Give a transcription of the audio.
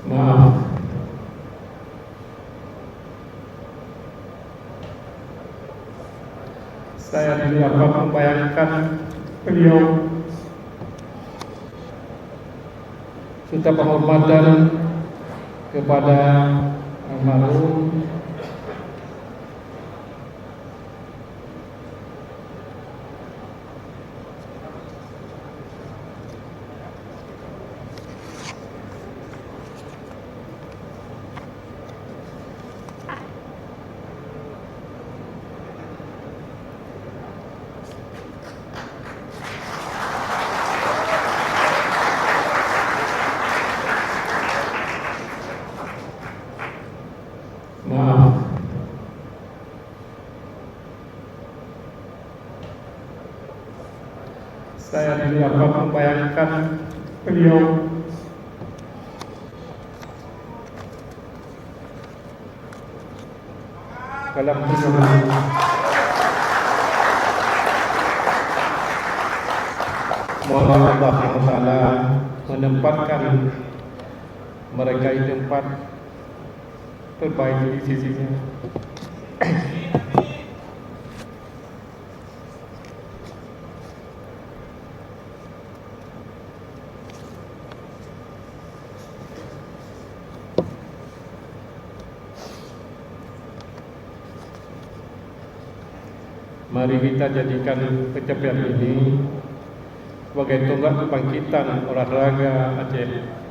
Maaf, saya tidak dapat membayangkan beliau sudah penghormatan kepada almarhum Maaf, saya tidak dapat membayangkan beliau dalam perjalanan mohon Allah Taala menempatkan mereka di tempat terbaik di sisinya. Mari kita jadikan pencapaian ini sebagai tonggak kebangkitan olahraga Aceh